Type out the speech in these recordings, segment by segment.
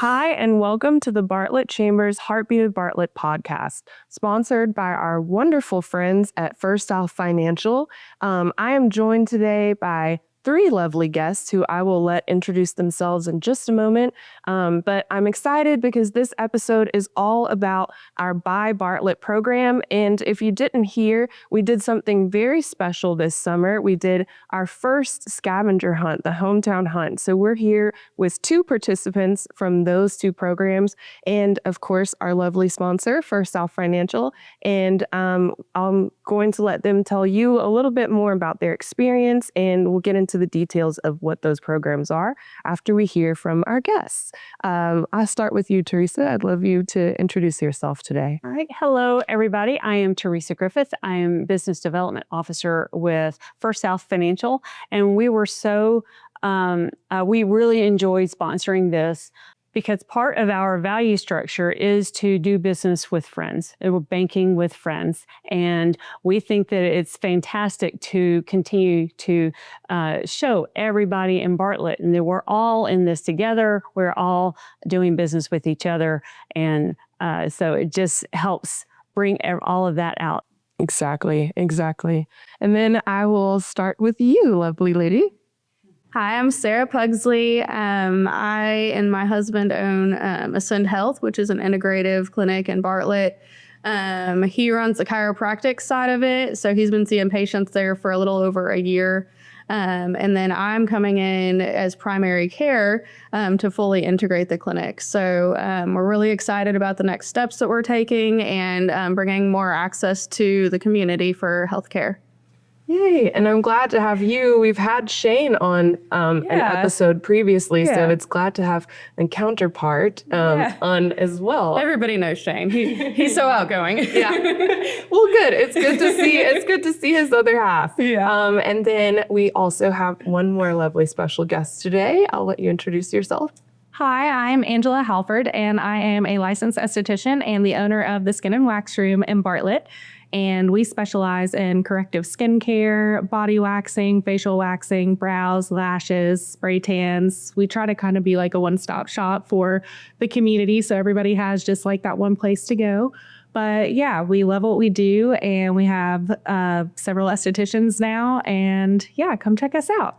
Hi, and welcome to the Bartlett Chamber's Heartbeat of Bartlett podcast, sponsored by our wonderful friends at First South Financial. I am joined today by three lovely guests who I will let introduce themselves in just a moment. But I'm excited because this episode is all about our Buy Bartlett program. And if you didn't hear, we did something very special this summer. We did our first scavenger hunt, the hometown hunt. So we're here with two participants from those two programs. And of course, our lovely sponsor, First South Financial. And I'm going to let them tell you a little bit more about their experience, and we'll get into the details of what those programs are after we hear from our guests. I'll start with you, Teresa. I'd love you to introduce yourself today. All right. Hello, everybody. I am Teresa Griffith. I am Business Development Officer with First South Financial, and we were we really enjoyed sponsoring this because part of our value structure is to do business with friends. We're banking with friends. And we think that it's fantastic to continue to show everybody in Bartlett and that we're all in this together. We're all doing business with each other. And so it just helps bring all of that out. Exactly. And then I will start with you, lovely lady. Hi, I'm Sarah Pugsley. I and my husband own Ascend Health, which is an integrative clinic in Bartlett. He runs the chiropractic side of it, so he's been seeing patients there for a little over a year. And then I'm coming in as primary care to fully integrate the clinic. So we're really excited about the next steps that we're taking and bringing more access to the community for healthcare. Yay, and I'm glad to have you. We've had Shane on an episode previously, so it's glad to have a counterpart on as well. Everybody knows Shane. He's so outgoing. Yeah. Well, good. It's good to see his other half. Yeah. And then we also have one more lovely special guest today. I'll let you introduce yourself. Hi, I'm Angela Halford, and I am a licensed esthetician and the owner of the Skin and Wax Room in Bartlett. And we specialize in corrective skincare, body waxing, facial waxing, brows, lashes, spray tans. We try to kind of be like a one-stop shop for the community, so everybody has just like that one place to go. But yeah, we love what we do, and we have several estheticians now, and yeah, come check us out.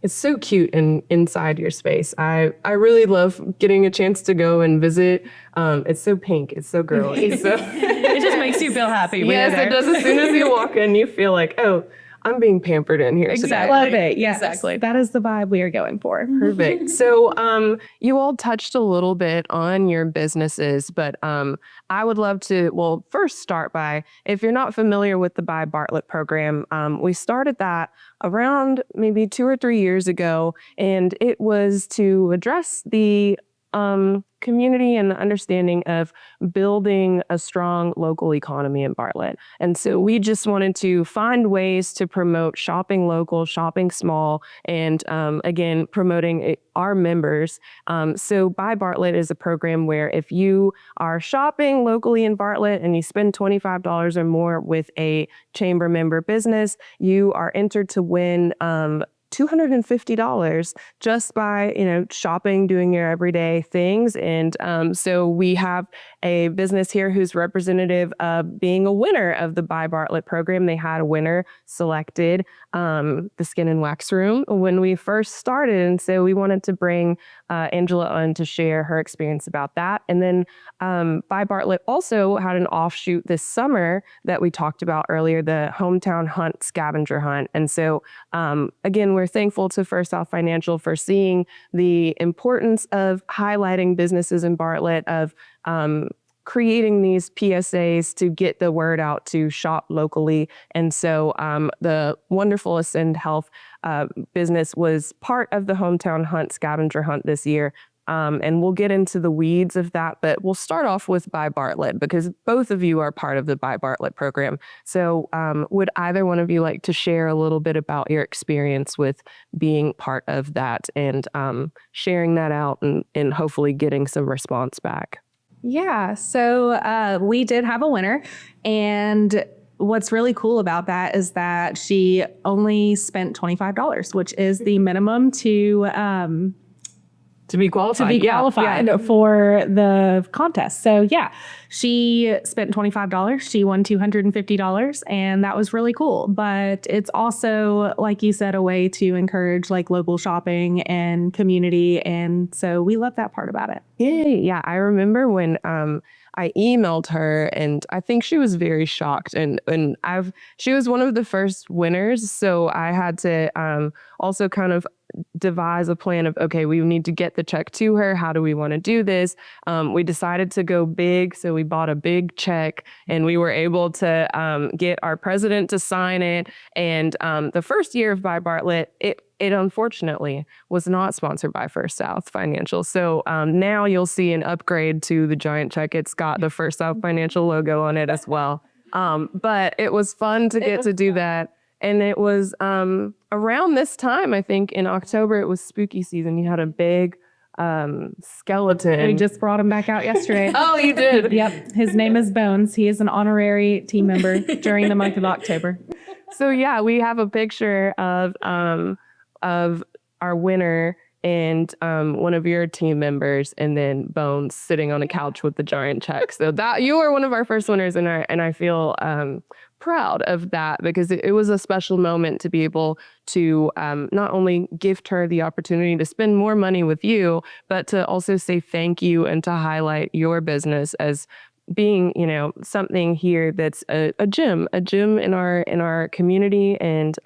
It's so cute inside your space. I really love getting a chance to go and visit. It's so pink. It's so girly. So it just makes you feel happy. Yes, it does. As soon as you walk in, you feel like, oh, I'm being pampered in here today. Love it. Yes, exactly. That is the vibe we are going for. Perfect. So you all touched a little bit on your businesses, but I would love to, first start by, if you're not familiar with the Buy Bartlett program, we started that around maybe 2 or 3 years ago, and it was to address the community and the understanding of building a strong local economy in Bartlett. And so we just wanted to find ways to promote shopping local, shopping small, and again, promoting our members. So Buy Bartlett is a program where if you are shopping locally in Bartlett and you spend $25 or more with a chamber member business, you are entered to win $250 just by, shopping, doing your everyday things. And so we have a business here who's representative of being a winner of the Buy Bartlett program. They had a winner selected, the Skin and Wax Room, when we first started. And so we wanted to bring Angela on to share her experience about that. And then Buy Bartlett also had an offshoot this summer that we talked about earlier, the Hometown Hunt Scavenger Hunt. And so again, we're thankful to First South Financial for seeing the importance of highlighting businesses in Bartlett, of creating these PSAs to get the word out to shop locally. And so the wonderful Ascend Health business was part of the Hometown Hunt Scavenger Hunt this year. And we'll get into the weeds of that, but we'll start off with Buy Bartlett because both of you are part of the Buy Bartlett program. So would either one of you like to share a little bit about your experience with being part of that and sharing that out and hopefully getting some response back? Yeah, so we did have a winner, and what's really cool about that is that she only spent $25, which is the minimum to To be qualified. to be qualified for the contest. So yeah, she spent $25. She won $250, and that was really cool. But it's also, like you said, a way to encourage like local shopping and community. And so we love that part about it. Yeah. I remember when I emailed her, and I think she was very shocked. And she was one of the first winners, so I had to also kind of devise a plan of, okay, we need to get the check to her. How do we want to do this? We decided to go big, so we bought a big check, and we were able to get our president to sign it. And the first year of Buy Bartlett, it unfortunately was not sponsored by First South Financial. So now you'll see an upgrade to the giant check. It's got the First South Financial logo on it as well. But it was fun to get to do that. And it was around this time, I think in October, it was spooky season. You had a big skeleton. We just brought him back out yesterday. Oh, you did? Yep. His name is Bones. He is an honorary team member during the month of October. So yeah, we have a picture of our winner and one of your team members, and then Bones sitting on a couch with the giant check. So that you were one of our first winners, and I feel proud of that, because it was a special moment to be able to not only gift her the opportunity to spend more money with you, but to also say thank you and to highlight your business as being, something here that's a gym in our community, and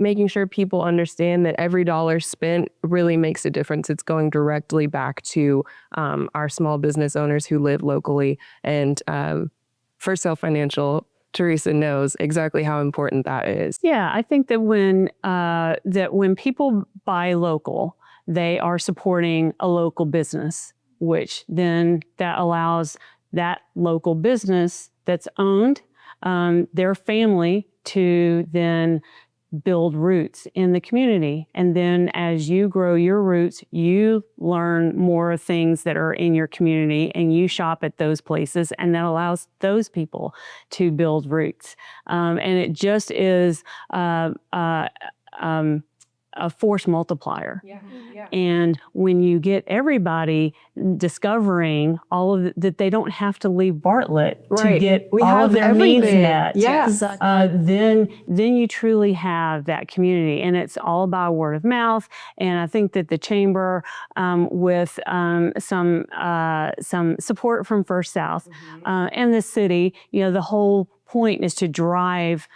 making sure people understand that every dollar spent really makes a difference. It's going directly back to our small business owners who live locally. And First South Financial, Teresa knows exactly how important that is. Yeah, I think that when people buy local, they are supporting a local business, which then that allows that local business that's owned, their family, to then build roots in the community. And then as you grow your roots, you learn more things that are in your community, and you shop at those places, and that allows those people to build roots. And it just is a force multiplier. Yeah. And when you get everybody discovering all of that, they don't have to leave Bartlett to get all of their needs met. Yes. Then you truly have that community, and it's all about word of mouth. And I think that the chamber, with some support from First South and the city, the whole point is to drive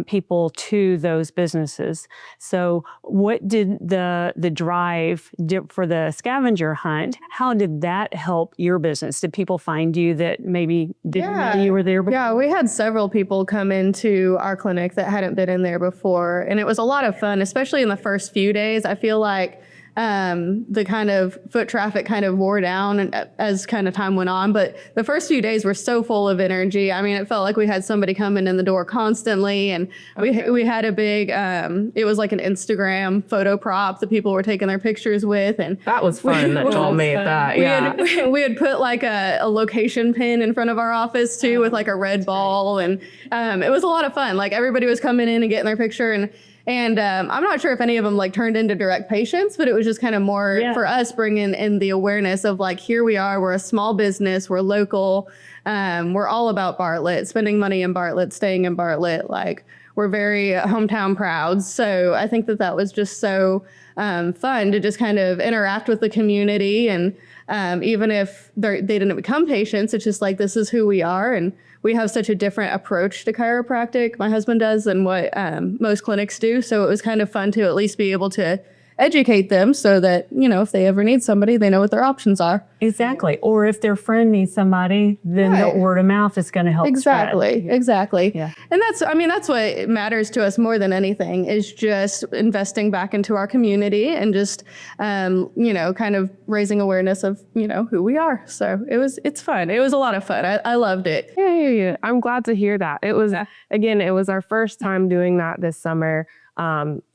people to those businesses. So what did the drive for the scavenger hunt, how did that help your business? Did people find you that maybe didn't know you were there before? Yeah, we had several people come into our clinic that hadn't been in there before. And it was a lot of fun, especially in the first few days. I feel like the kind of foot traffic kind of wore down as kind of time went on. But the first few days were so full of energy. I mean, it felt like we had somebody coming in the door constantly. And we had a big, it was like an Instagram photo prop that people were taking their pictures with. And that was fun that y'all made that. We had put like a location pin in front of our office too, with like a red ball. And it was a lot of fun. Like everybody was coming in and getting their picture. And I'm not sure if any of them like turned into direct patients, but it was just kind of more for us bringing in the awareness of like, here we are, we're a small business, we're local, we're all about Bartlett, spending money in Bartlett, staying in Bartlett, like we're very hometown proud. So I think that was just so fun to just kind of interact with the community. And even if they didn't become patients, it's just like, this is who we are. And we have such a different approach to chiropractic, my husband does, than what most clinics do. So it was kind of fun to at least be able to educate them so that, if they ever need somebody, they know what their options are. Exactly. Or if their friend needs somebody, then the word of mouth is going to help Exactly. spread. Exactly. Yeah. And that's what matters to us more than anything, is just investing back into our community and just, kind of raising awareness of, who we are. So it's fun. It was a lot of fun. I loved it. Yeah. I'm glad to hear that. It was, again, it was our first time doing that this summer.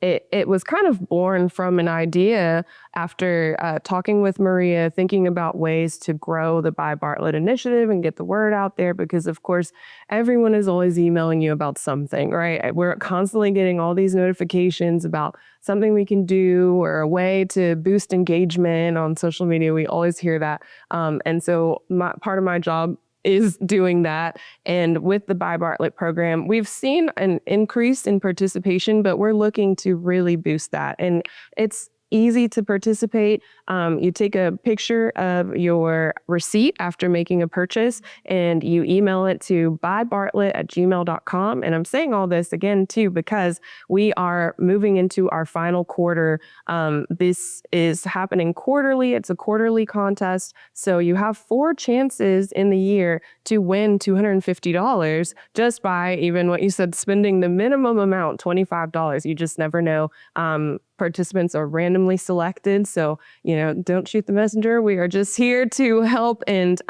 it was kind of born from an idea after talking with Maria, thinking about ways to grow the Buy Bartlett initiative and get the word out there, because of course, everyone is always emailing you about something, right? We're constantly getting all these notifications about something we can do or a way to boost engagement on social media. We always hear that. And so part of my job is doing that. And with the Buy Bartlett program, we've seen an increase in participation, but we're looking to really boost that. And it's easy to participate. You take a picture of your receipt after making a purchase and you email it to buybartlett@gmail.com. And I'm saying all this again too, because we are moving into our final quarter. This is happening quarterly. It's a quarterly contest. So you have 4 chances in the year to win $250 just by even what you said, spending the minimum amount, $25. You just never know. Participants are randomly selected. So, don't shoot the messenger. We are just here to help. And,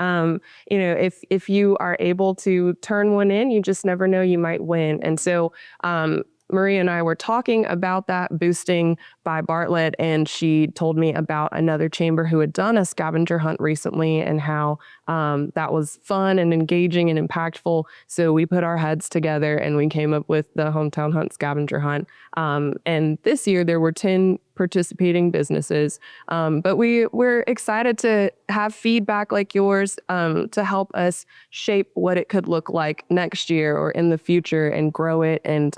if you are able to turn one in, you just never know, you might win. And so, Maria and I were talking about that, boosting Buy Bartlett, and she told me about another chamber who had done a scavenger hunt recently and how that was fun and engaging and impactful. So we put our heads together and we came up with the Hometown Hunt Scavenger Hunt. And this year there were 10 participating businesses. But we're excited to have feedback like yours to help us shape what it could look like next year or in the future and grow it. And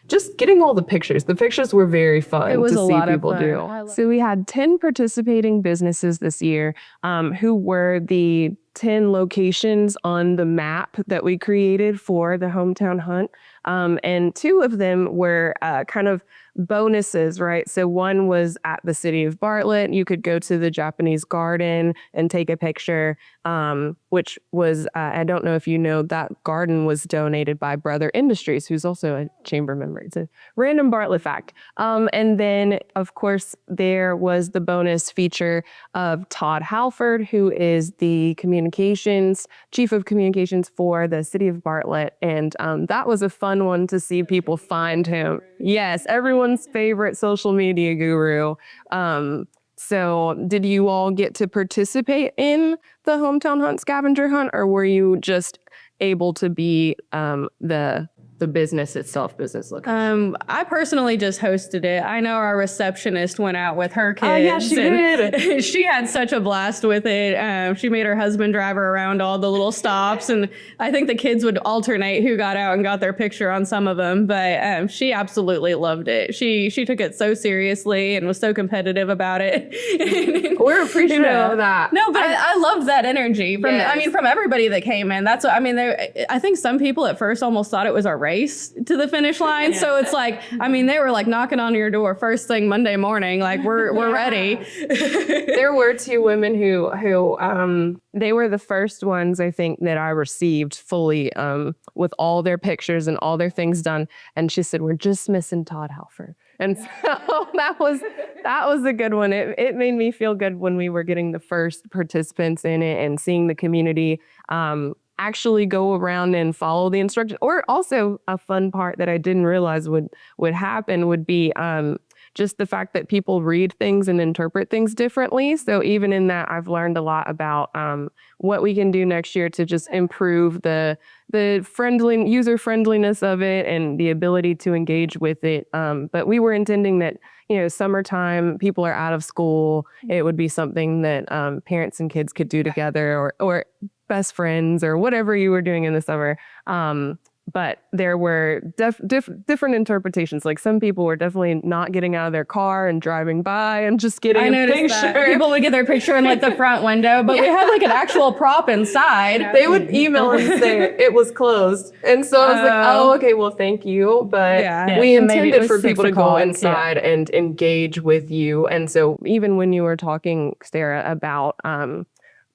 just getting all the pictures. The pictures were very fun It was to a see lot of people fun. do. So we had 10 participating businesses this year who were the 10 locations on the map that we created for the Hometown Hunt. And 2 of them were kind of bonuses, right? So one was at the city of Bartlett. You could go to the Japanese garden and take a picture, which was, I don't know if you know, that garden was donated by Brother Industries, who's also a chamber member. It's a random Bartlett fact. And then, of course, there was the bonus feature of Todd Halford, who is the chief of communications for the city of Bartlett. And that was a fun one to see people find him. Yes, everyone's favorite social media guru. So did you all get to participate in the Hometown Hunt Scavenger Hunt, or were you just able to be the business itself, business location? I personally just hosted it. I know our receptionist went out with her kids. Oh, yeah, she did. She had such a blast with it. She made her husband drive her around all the little stops, and I think the kids would alternate who got out and got their picture on some of them. But she absolutely loved it. She took it so seriously and was so competitive about it. We're appreciative of that. No, but I loved that energy from Yes. from everybody that came in. That's what I think some people at first almost thought it was a race to the finish line. Yeah. So it's like, they were like knocking on your door first thing Monday morning, like we're ready. There were 2 women who they were the first ones, I think, that I received fully with all their pictures and all their things done. And she said, "We're just missing Todd Halford." And so that was a good one. It made me feel good when we were getting the first participants in it and seeing the community actually go around and follow the instructions. Or also a fun part that I didn't realize would happen would be just the fact that people read things and interpret things differently. So even in that, I've learned a lot about what we can do next year to just improve the user friendliness of it and the ability to engage with it. But we were intending that, summertime, people are out of school. It would be something that parents and kids could do together, or best friends, or whatever you were doing in the summer. But there were different interpretations. Like some people were definitely not getting out of their car and driving by and just getting a picture. That. People would get their picture in like the front window, but we had like an actual prop inside. They would email and say it was closed. And so I was like, oh, okay, well, thank you. But we intended for people to go inside and engage with you. And so even when you were talking, Sarah, about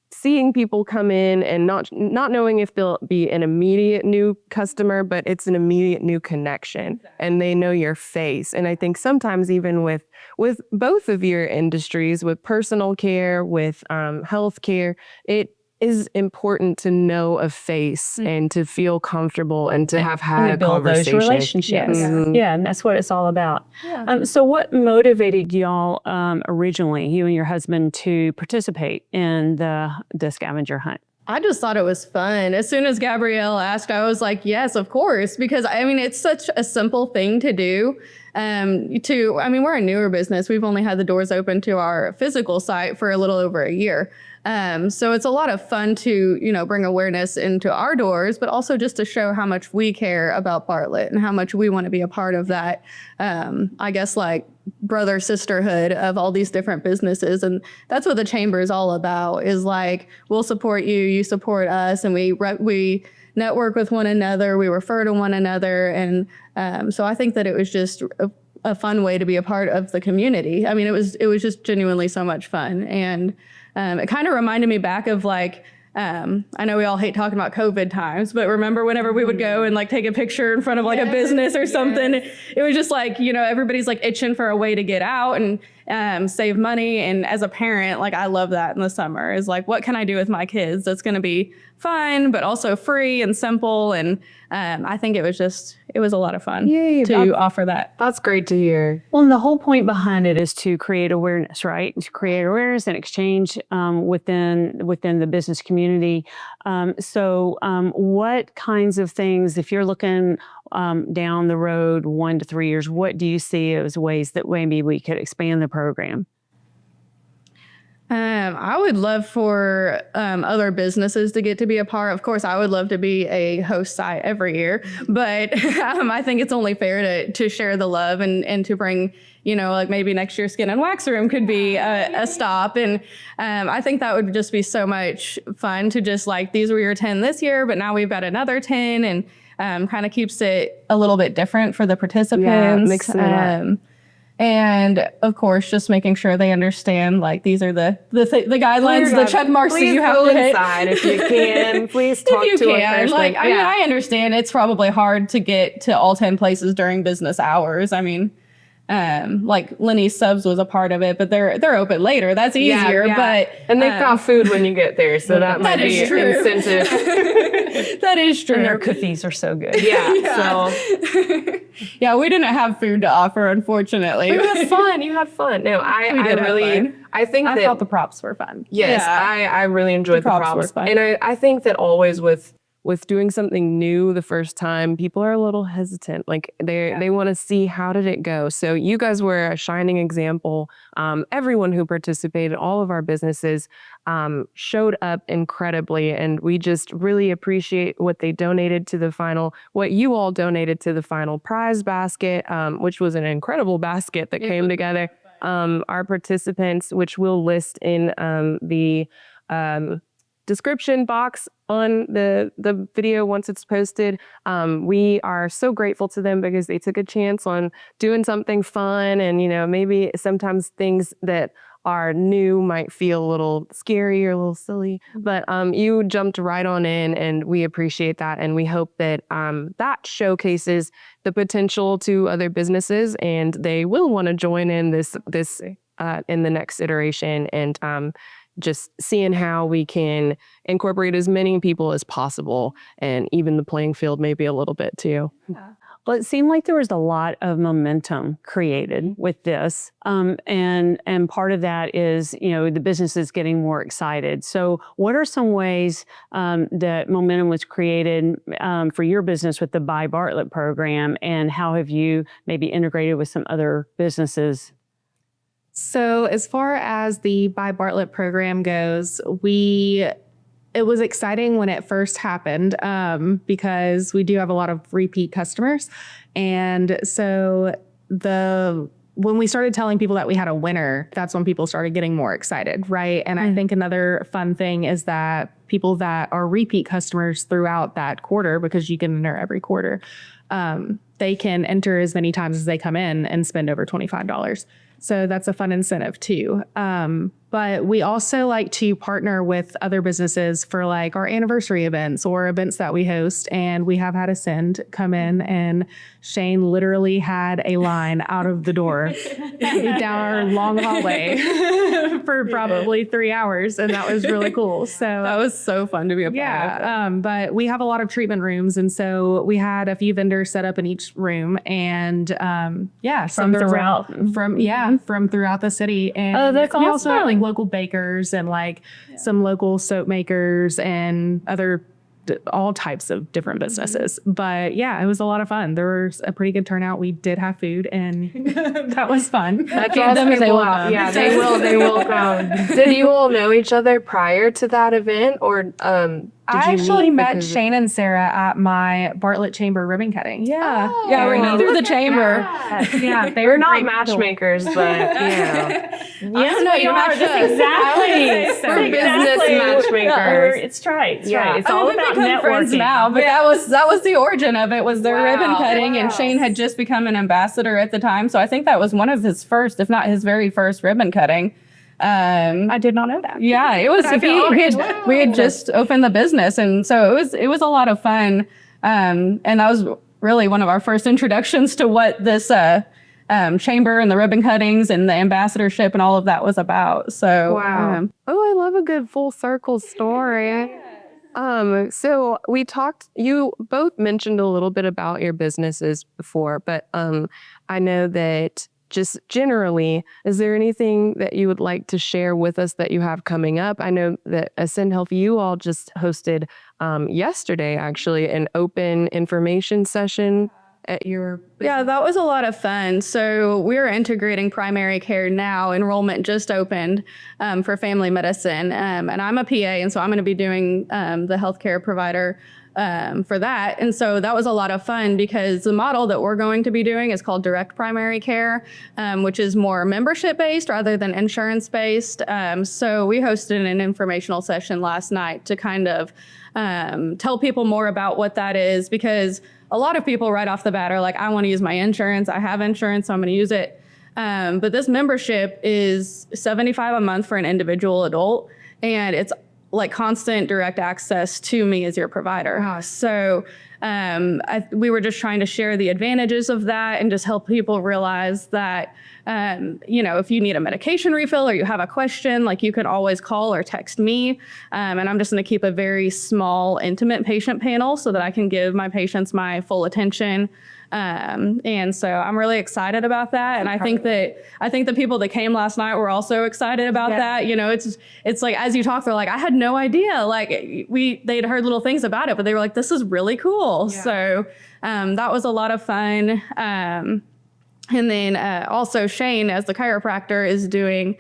seeing people come in and not knowing if they'll be an immediate new customer, but it's an immediate new connection, and they know your face. And I think sometimes even with both of your industries, with personal care, with healthcare, is important to know a face and to feel comfortable and to have had a build those conversation. relationships. Mhm. Yeah, and that's what it's all about. So what motivated y'all originally, you and your husband, to participate in the scavenger hunt? I just thought it was fun. As soon as Gabrielle asked, I was like, yes, of course, because I mean, it's such a simple thing to do. We're a newer business. We've only had the doors open to our physical site for a little over a year. So it's a lot of fun to, bring awareness into our doors, but also just to show how much we care about Bartlett and how much we want to be a part of that, brother sisterhood of all these different businesses. And that's what the chamber is all about, is like, we'll support you, you support us, and we network with one another, we refer to one another. And so I think that it was just a fun way to be a part of the community. I mean, it was just genuinely so much fun. And it kind of reminded me back of I know we all hate talking about COVID times, but remember whenever we would go and take a picture in front of a business or something, it was just everybody's itching for a way to get out and save money. And as a parent, I love that in the summer is what can I do with my kids that's going to be fun, but also free and simple. And I think it was a lot of fun to offer that. That's great to hear. Well, and the whole point behind it is to create awareness, right? To create awareness and exchange within the business community. So what kinds of things, if you're looking down the road 1 to 3 years, what do you see as ways that maybe we could expand the program? I would love for other businesses to get to be a part. Of course, I would love to be a host site every year, but I think it's only fair to share the love and to bring, maybe next year Skin and Wax Room could be a stop. And I think that would just be so much fun to just these were your 10 this year, but now we've got another 10, and kind of keeps it a little bit different for the participants. Yeah, mixing it up. And of course, just making sure they understand these are the guidelines, the check marks that you have to hit. Inside if you can. Please talk if you to can. us. I understand it's probably hard to get to all 10 places during business hours. I mean, Lenny's Subs was a part of it, but they're open later. That's easier. But and they've got food when you get there, so that might be an incentive. That is true. And their cookies are so good. Yeah. So yeah, we didn't have food to offer, unfortunately. You had fun. No, I thought the props were fun. Yes, yeah. I really enjoyed the props. Were fun. And I think that always with doing something new the first time, people are a little hesitant. They want to see, how did it go? So you guys were a shining example. Everyone who participated, all of our businesses showed up incredibly. And we just really appreciate what you all donated to the final prize basket, which was an incredible basket that came together. Our participants, which we'll list in the description box on the video once it's posted. We are so grateful to them because they took a chance on doing something fun, and maybe sometimes things that are new might feel a little scary or a little silly, but you jumped right on in, and we appreciate that, and we hope that that showcases the potential to other businesses, and they will want to join in this in the next iteration, and just seeing how we can incorporate as many people as possible, and even the playing field maybe a little bit too. Yeah. Well, it seemed like there was a lot of momentum created with this. And part of that is, the business is getting more excited. So what are some ways that momentum was created for your business with the Buy Bartlett program, and how have you maybe integrated with some other businesses? So as far as the Buy Bartlett program goes, it was exciting when it first happened because we do have a lot of repeat customers. And so when we started telling people that we had a winner, that's when people started getting more excited, right? And I think another fun thing is that people that are repeat customers throughout that quarter, because you can enter every quarter, they can enter as many times as they come in and spend over $25. So that's a fun incentive too. But we also like to partner with other businesses for like our anniversary events or events that we host. And we have had Ascend come in, and Shane literally had a line out of the door down our long hallway for probably 3 hours. And that was really cool. So That was so fun to be a part of. but we have a lot of treatment rooms. And so we had a few vendors set up in each room, and From throughout. from throughout the city. And Oh, that's we also have awesome. like local bakers and like some local soap makers and other all types of different businesses. But yeah, it was a lot of fun. There was a pretty good turnout. We did have food, and that was fun. I feed them and they will come. Yeah, they will come. Did you all know each other prior to that event, or did I you actually meet met because of- Shane and Sarah at my Bartlett Chamber ribbon cutting. Yeah. Oh, Yeah, we met through the chamber. Yeah, they We're were not great matchmakers, but Yes, no, we you are. matched That's us. exactly. We're business Exactly. matchmakers. It's right. It's Yeah. right. It's I mean, all we've about become friends networking. now, but that was the origin of it, was their ribbon Wow. cutting, and Shane had just become an ambassador at the time. So I think that was one of his first, if not his very first ribbon cutting. I did not know that. Yeah, it was. We had just opened the business, and so it was a lot of fun. And that was really one of our first introductions to what this chamber and the ribbon cuttings and the ambassadorship and all of that was about. So Wow. Oh, I love a good full circle story. So we talked, you both mentioned a little bit about your businesses before, but I know that just generally, is there anything that you would like to share with us that you have coming up? I know that Ascend Health, you all just hosted yesterday, actually, an open information session at your yeah, that was a lot of fun. So we're integrating primary care now. Enrollment just opened for family medicine, and I'm a PA, and so I'm going to be doing the healthcare provider for that. And so that was a lot of fun, because the model that we're going to be doing is called direct primary care, which is more membership based rather than insurance based. So we hosted an informational session last night to kind of tell people more about what that is, because a lot of people right off the bat are like, I want to use my insurance. I have insurance, so I'm going to use it. But this membership is $75 a month for an individual adult, and it's like constant direct access to me as your provider. Wow. So we were just trying to share the advantages of that and just help people realize that, if you need a medication refill or you have a question, like you can always call or text me. And I'm just going to keep a very small, intimate patient panel so that I can give my patients my full attention. And so I'm really excited about that. And I think the people that came last night were also excited about that. It's like, as you talk, they're like, I had no idea. Like they'd heard little things about it, but they were like, this is really cool. Yeah. So, that was a lot of fun. And then also Shane, as the chiropractor, is doing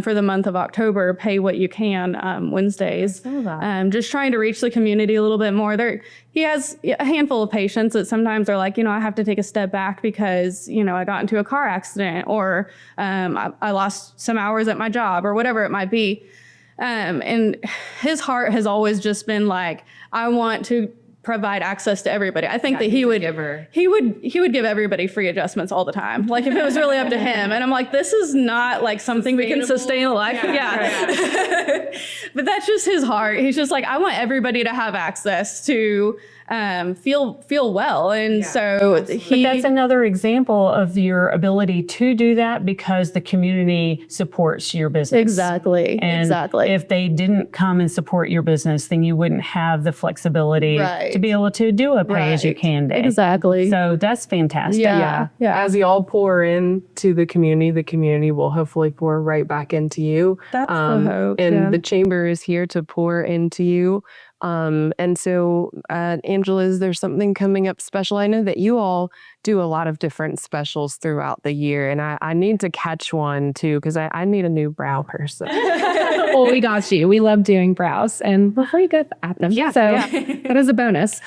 for the month of October, Pay What You Can Wednesdays. Just trying to reach the community a little bit more. He has a handful of patients that sometimes are like, I have to take a step back because, I got into a car accident, or I lost some hours at my job, or whatever it might be. And his heart has always just been like, I want to provide access to everybody. I think that he would give everybody free adjustments all the time. Like if it was really up to him. And I'm like, this is not like something we can sustain a life. Yeah. But that's just his heart. He's just like, I want everybody to have access to feel well. And so But that's another example of your ability to do that because the community supports your business. Exactly. And if they didn't come and support your business, then you wouldn't have the flexibility to be able to do a pay-as-you-can day. Exactly. So that's fantastic. Yeah. As you all pour into the community will hopefully pour right back into you. That's the hope. And the chamber is here to pour into you. And so, Angela, is there something coming up special? I know that you all do a lot of different specials throughout the year, and I need to catch one too, because I need a new brow person. Well, we got you. We love doing brows, and we're pretty good at them. So that is a bonus.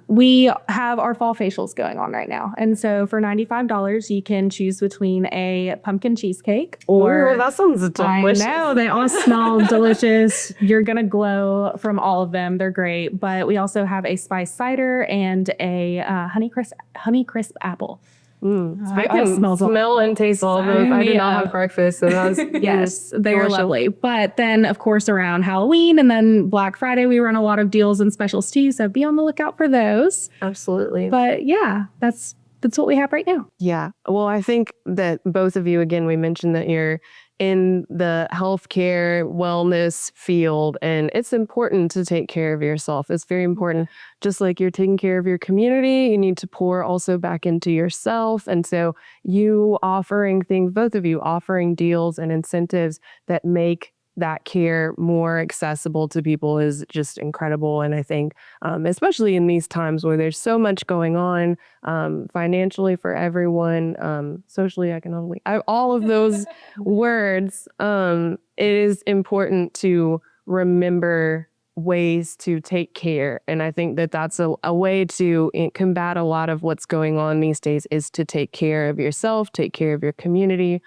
We have our fall facials going on right now. And so for $95, you can choose between a pumpkin cheesecake or... Ooh, that sounds delicious. I know. They all smell delicious. You're going to glow from all of them. They're great. But we also have a spiced cider and a honey crisp apple. I can smell and taste all of those. I did not have breakfast, so that was Yes, they were lovely. But then, of course, around Halloween and then Black Friday, we run a lot of deals and specials too. So be on the lookout for those. Absolutely. But yeah, that's what we have right now. Yeah. Well, I think that both of you, again, we mentioned that you're in the healthcare wellness field, and it's important to take care of yourself. It's very important. Just like you're taking care of your community, you need to pour also back into yourself. And so you offering things, both of you offering deals and incentives that make that care more accessible to people is just incredible. And I think, especially in these times where there's so much going on financially for everyone, socially, economically, all of those words, it is important to remember ways to take care. And I think that that's a way to combat a lot of what's going on these days, is to take care of yourself, take care of your community.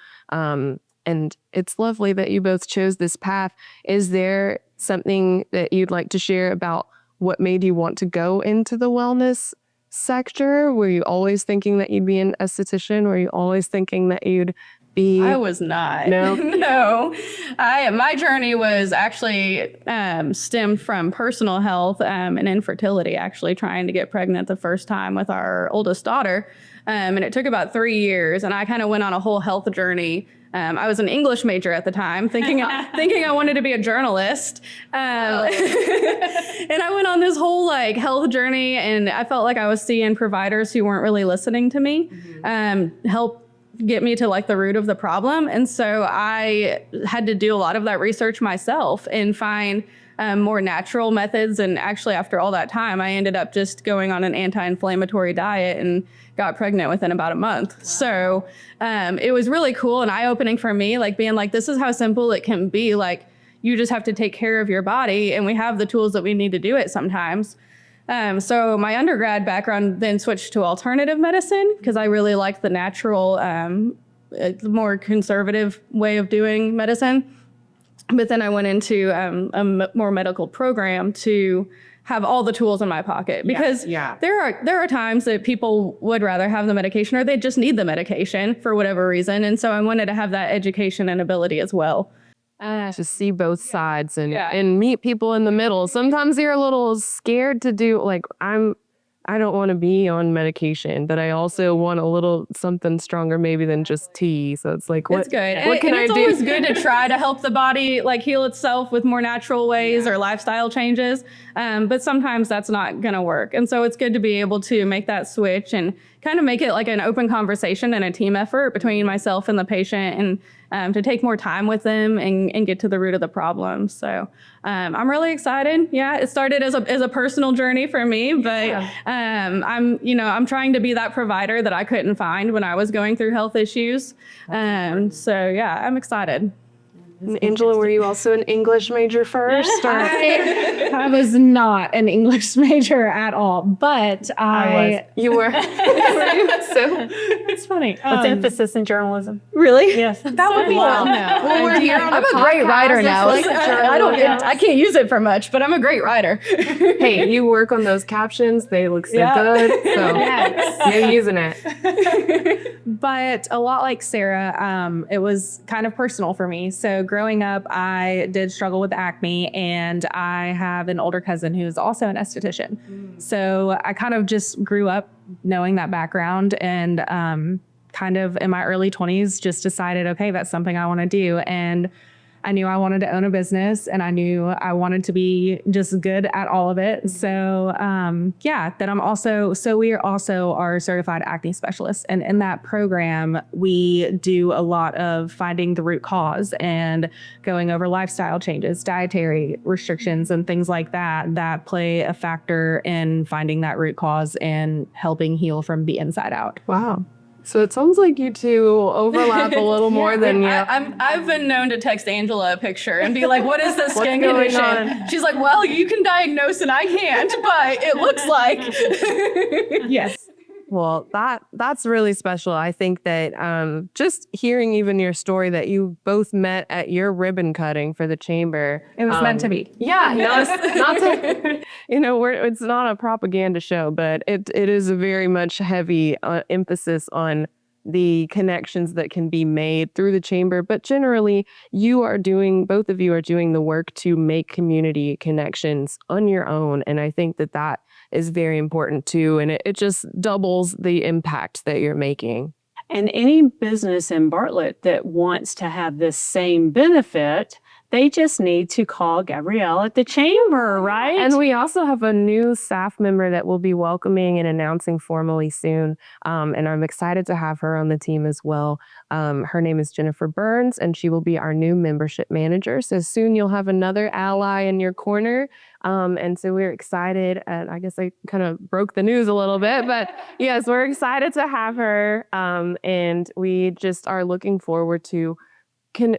And it's lovely that you both chose this path. Is there something that you'd like to share about what made you want to go into the wellness sector? Were you always thinking that you'd be an esthetician? Were you always thinking that you'd be... I was not. No? No. My journey was actually stemmed from personal health and infertility, actually trying to get pregnant the first time with our oldest daughter. And it took about 3 years, and I kind of went on a whole health journey. I was an English major at the time, thinking I wanted to be a journalist. And I went on this whole like health journey, and I felt like I was seeing providers who weren't really listening to me, help get me to like the root of the problem. And so I had to do a lot of that research myself and find more natural methods. And actually, after all that time, I ended up just going on an anti-inflammatory diet and got pregnant within about a month. Wow. So it was really cool and eye-opening for me, like being like, this is how simple it can be. Like, you just have to take care of your body, and we have the tools that we need to do it sometimes. So my undergrad background then switched to alternative medicine because I really liked the natural, more conservative way of doing medicine. But then I went into a more medical program to have all the tools in my pocket, because there are times that people would rather have the medication, or they just need the medication for whatever reason. And so I wanted to have that education and ability as well. To see both sides and meet people in the middle. Sometimes you're a little scared to do, like, I don't want to be on medication, but I also want a little something stronger maybe than just tea. So it's like, what, it's good. What can I do? It's always good to try to help the body like heal itself with more natural ways or lifestyle changes. But sometimes that's not going to work. And so it's good to be able to make that switch and kind of make it like an open conversation and a team effort between myself and the patient, and to take more time with them and get to the root of the problem. So I'm really excited. Yeah, it started as a personal journey for me, but I'm trying to be that provider that I couldn't find when I was going through health issues. So yeah, I'm excited. Angela, were you also an English major first? I was not an English major at all, but I was. You were. So it's funny. With emphasis in journalism. Really? Yes. That would be fun. Well, we're here on I'm a great writer now. I can't use it for much, but I'm a great writer. Hey, you work on those captions. They look so good. So you're using it. But a lot like Sarah, it was kind of personal for me. So growing up, I did struggle with acne, and I have an older cousin who's also an esthetician. So I kind of just grew up knowing that background, and kind of in my early 20s just decided, okay, that's something I want to do. And I knew I wanted to own a business, and I knew I wanted to be just good at all of it. So we are also our certified acne specialists. And in that program, we do a lot of finding the root cause and going over lifestyle changes, dietary restrictions, and things like that play a factor in finding that root cause and helping heal from the inside out. Wow. So it sounds like you two overlap a little more than you. I've been known to text Angela a picture and be like, what is this skin condition? She's like, well, you can diagnose and I can't, but it looks like. Yes. Well, that's really special. I think that just hearing even your story that you both met at your ribbon cutting for the chamber. It was meant to be. Yeah, no, it's not to, it's not a propaganda show, but it is a very much heavy emphasis on the connections that can be made through the chamber. But generally, both of you are doing the work to make community connections on your own. And I think that is very important too. And it just doubles the impact that you're making. And any business in Bartlett that wants to have this same benefit, they just need to call Gabrielle at the chamber, right? And we also have a new staff member that we'll be welcoming and announcing formally soon. And I'm excited to have her on the team as well. Her name is Jennifer Burns, and she will be our new membership manager. So soon you'll have another ally in your corner. And so we're excited. And I guess I kind of broke the news a little bit, but yes, we're excited to have her. And we just are looking forward to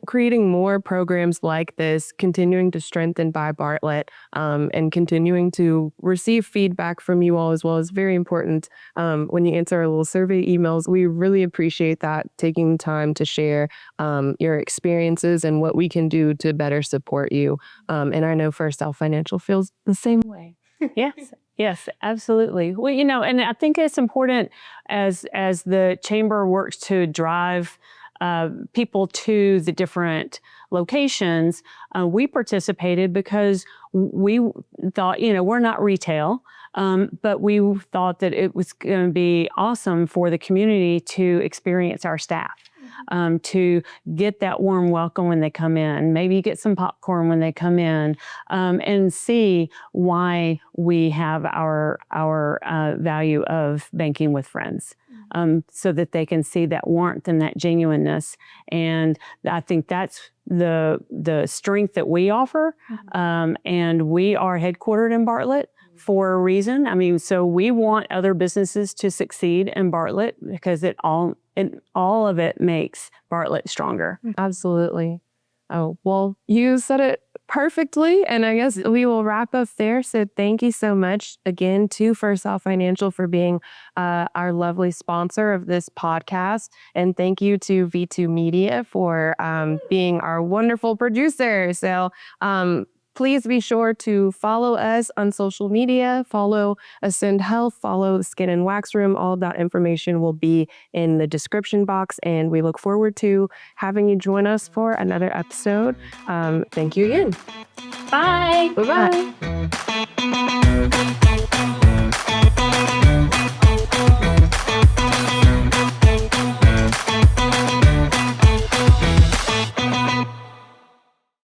creating more programs like this, continuing to strengthen by Bartlett, and continuing to receive feedback from you all as well is very important. When you answer our little survey emails, we really appreciate that, taking time to share your experiences and what we can do to better support you. And I know First South Financial feels the same way. Yes, absolutely. Well, and I think it's important as the chamber works to drive people to the different locations. We participated because we thought, we're not retail, but we thought that it was going to be awesome for the community to experience our staff. To get that warm welcome when they come in, maybe get some popcorn when they come in, and see why we have our value of banking with friends, so that they can see that warmth and that genuineness. And I think that's the strength that we offer. And we are headquartered in Bartlett for a reason. I mean, so we want other businesses to succeed in Bartlett because all of it makes Bartlett stronger. Absolutely. Oh, well, you said it perfectly. And I guess we will wrap up there. So thank you so much again to First South Financial for being our lovely sponsor of this podcast. And thank you to V2 Media for being our wonderful producer. So please be sure to follow us on social media, follow Ascend Health, follow the Skin and Wax Room. All of that information will be in the description box. And we look forward to having you join us for another episode. Thank you again. Bye. Bye-bye.